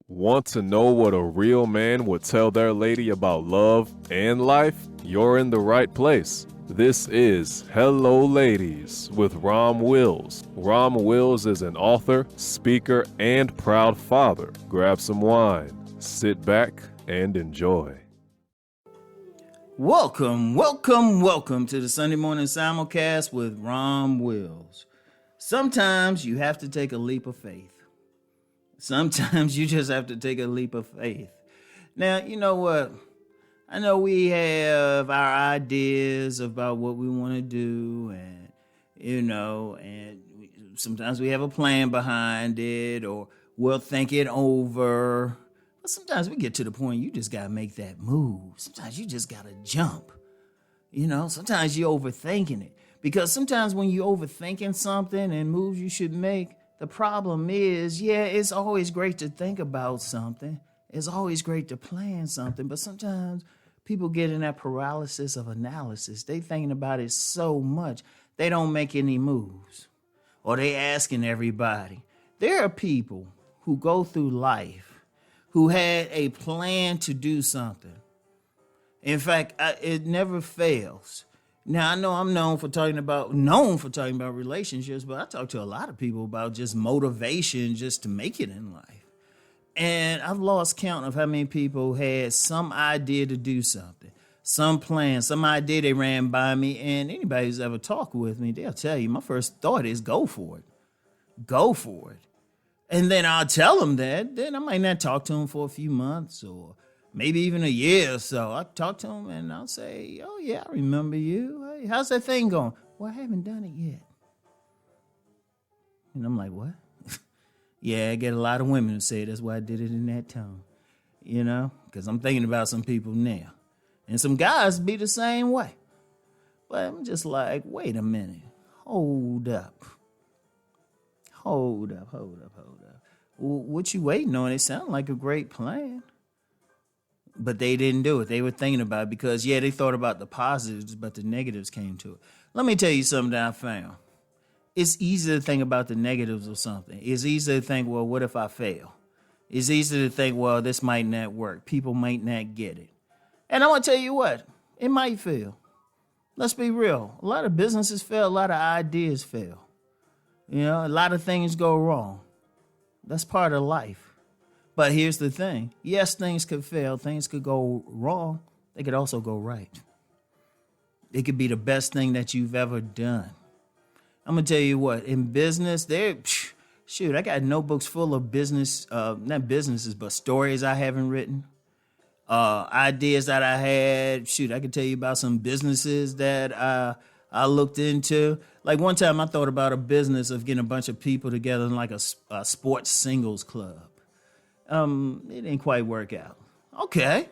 Want to know what a real man would tell their lady about love and life? You're in the right place. This is Hello Ladies with Rom Wills. Rom Wills is an author, speaker, and proud father. Grab some wine, sit back, and enjoy. Welcome to the Sunday morning simulcast with Rom Wills. Sometimes you have to take a leap of faith. Sometimes you just have to take a leap of faith. Now, you know what? I know we have our ideas about what we want to do, and sometimes we have a plan behind it, or we'll think it over. But sometimes we get to the point you just gotta make that move. Sometimes you just gotta jump. Sometimes you're overthinking it. Because sometimes when you're overthinking something and moves you should make, the problem is, it's always great to think about something. It's always great to plan something. But sometimes people get in that paralysis of analysis. They thinking about it so much, they don't make any moves. Or they asking everybody. There are people who go through life who had a plan to do something. In fact, it never fails. Now, I know I'm known for talking about relationships, but I talk to a lot of people about just motivation just to make it in life. And I've lost count of how many people had some idea to do something, some plan, some idea they ran by me. And anybody who's ever talked with me, they'll tell you my first thought is go for it. Go for it. And then I'll tell them that. Then I might not talk to them for a few months or maybe even a year or so. I'll talk to them and I'll say, oh, yeah, I remember you. Hey, how's that thing going? Well, I haven't done it yet. And I'm like, what? Yeah, I get a lot of women who say that's why I did it in that tone. Because I'm thinking about some people now. And some guys be the same way. But I'm just like, wait a minute. Hold up. What you waiting on? It sounded like a great plan. But they didn't do it. They were thinking about it because, they thought about the positives, but the negatives came to it. Let me tell you something that I found. It's easy to think about the negatives of something. It's easy to think, well, what if I fail? It's easy to think, well, this might not work. People might not get it. And I'm going to tell you what, it might fail. Let's be real. A lot of businesses fail. A lot of ideas fail. A lot of things go wrong. That's part of life. But here's the thing. Yes, things could fail. Things could go wrong. They could also go right. It could be the best thing that you've ever done. I'm going to tell you what, in business, I got notebooks full of not businesses, but stories I haven't written. Ideas that I had. I could tell you about some businesses that I looked into. Like one time I thought about a business of getting a bunch of people together in like a sports singles club. It didn't quite work out. Okay.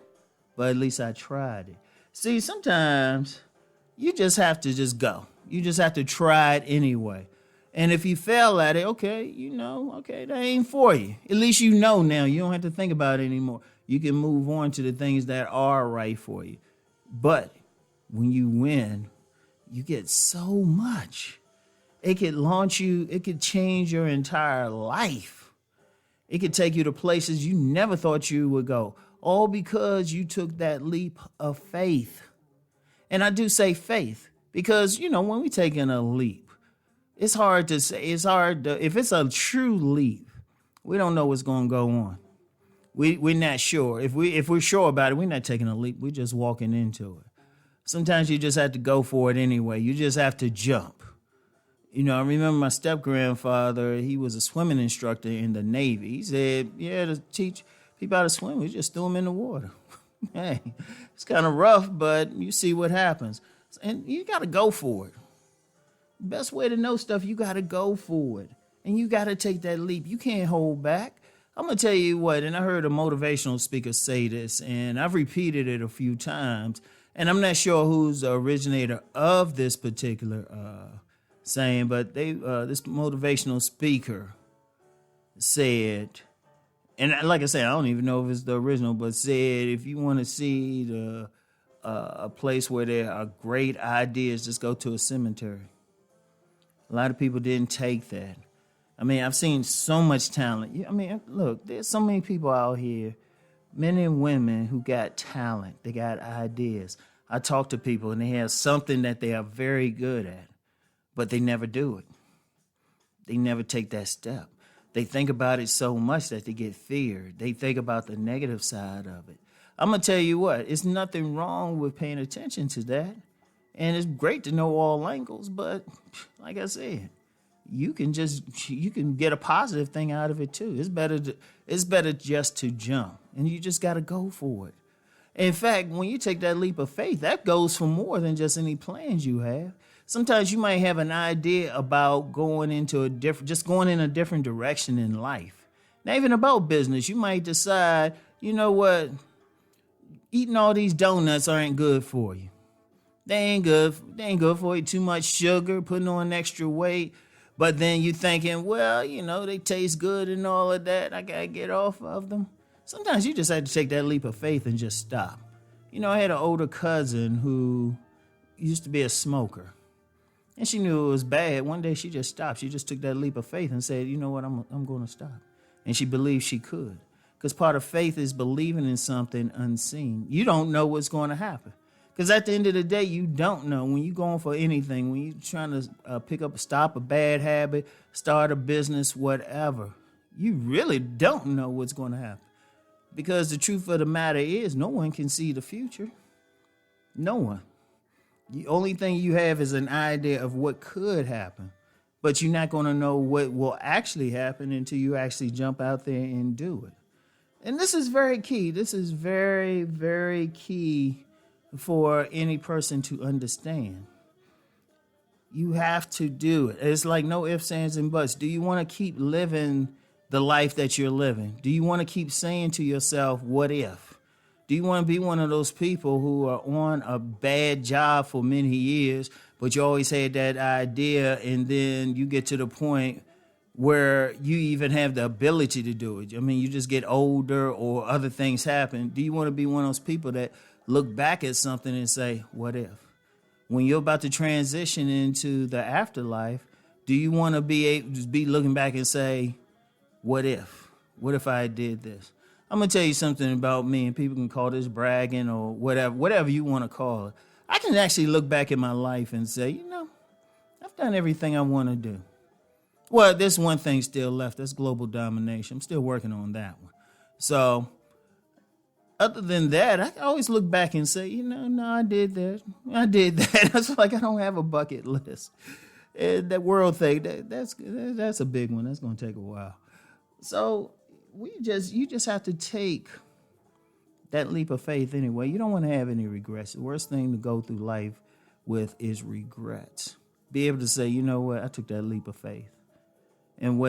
But at least I tried it. See, sometimes you just have to just go. You just have to try it anyway. And if you fail at it, that ain't for you. At least you know now. You don't have to think about it anymore. You can move on to the things that are right for you. But when you win, you get so much. It could launch you. It could change your entire life. It could take you to places you never thought you would go, all because you took that leap of faith. And I do say faith because, when we take in a leap, it's hard to say. If it's a true leap, we don't know what's going to go on. We're not sure. If we're sure about it, we're not taking a leap. We're just walking into it. Sometimes you just have to go for it anyway. You just have to jump. I remember my step-grandfather, he was a swimming instructor in the Navy. He said, to teach people how to swim, we just threw them in the water. Hey, it's kind of rough, but you see what happens. And you got to go for it. Best way to know stuff, you got to go for it. And you got to take that leap. You can't hold back. I'm going to tell you what, and I heard a motivational speaker say this, and I've repeated it a few times, and I'm not sure who's the originator of this particular saying, but this motivational speaker said, and like I said, I don't even know if it's the original, but said, if you want to see a place where there are great ideas, just go to a cemetery. A lot of people didn't take that. I mean, I've seen so much talent. I mean, look, there's so many people out here, men and women who got talent. They got ideas. I talk to people and they have something that they are very good at, but they never do it. They never take that step. They think about it so much that they get feared. They think about the negative side of it. I'm going to tell you what, it's nothing wrong with paying attention to that. And it's great to know all angles, but like I said, you can get a positive thing out of it too. It's better just to jump, and you just got to go for it. In fact, when you take that leap of faith, that goes for more than just any plans you have. Sometimes you might have an idea about going in a different direction in life. Not even about business. You might decide, you know what, eating all these donuts aren't good for you. They ain't good for you. Too much sugar, putting on extra weight. But then you thinking, well, they taste good and all of that. I got to get off of them. Sometimes you just have to take that leap of faith and just stop. I had an older cousin who used to be a smoker. And she knew it was bad. One day she just stopped. She just took that leap of faith and said, you know what, I'm going to stop. And she believed she could. Because part of faith is believing in something unseen. You don't know what's going to happen. Because at the end of the day, you don't know. When you're going for anything, when you're trying to stop a bad habit, start a business, whatever, you really don't know what's going to happen. Because the truth of the matter is, no one can see the future. No one. The only thing you have is an idea of what could happen. But you're not going to know what will actually happen until you actually jump out there and do it. And this is very key. This is very, very key for any person to understand. You have to do it. It's like no ifs, ands, and buts. Do you want to keep living the life that you're living? Do you want to keep saying to yourself, what if? Do you want to be one of those people who are on a bad job for many years, but you always had that idea, and then you get to the point where you even have the ability to do it? I mean, you just get older or other things happen. Do you want to be one of those people that look back at something and say, what if? When you're about to transition into the afterlife, do you want to be looking back and say, what if? What if I did this? I'm going to tell you something about me, and people can call this bragging or whatever you want to call it. I can actually look back at my life and say, I've done everything I want to do. Well, there's one thing still left. That's global domination. I'm still working on that one. So other than that, I always look back and say, no, I did that. I did that. That's like I don't have a bucket list. And that world thing, that's a big one. That's going to take a while. So you just have to take that leap of faith anyway. You don't want to have any regrets. The worst thing to go through life with is regrets. Be able to say, you know what, I took that leap of faith. And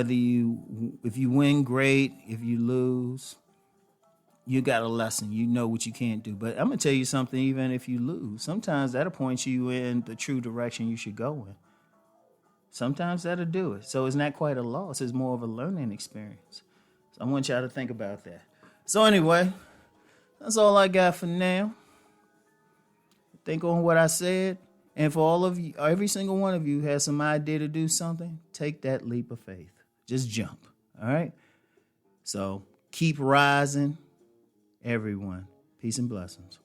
if you win, great. If you lose, you got a lesson. You know what you can't do. But I'm going to tell you something, even if you lose, sometimes that'll point you in the true direction you should go in. Sometimes that'll do it. So it's not quite a loss. It's more of a learning experience. So I want y'all to think about that. So anyway, that's all I got for now. Think on what I said. And for all of you, every single one of you has some idea to do something, take that leap of faith. Just jump. All right? So keep rising, everyone. Peace and blessings.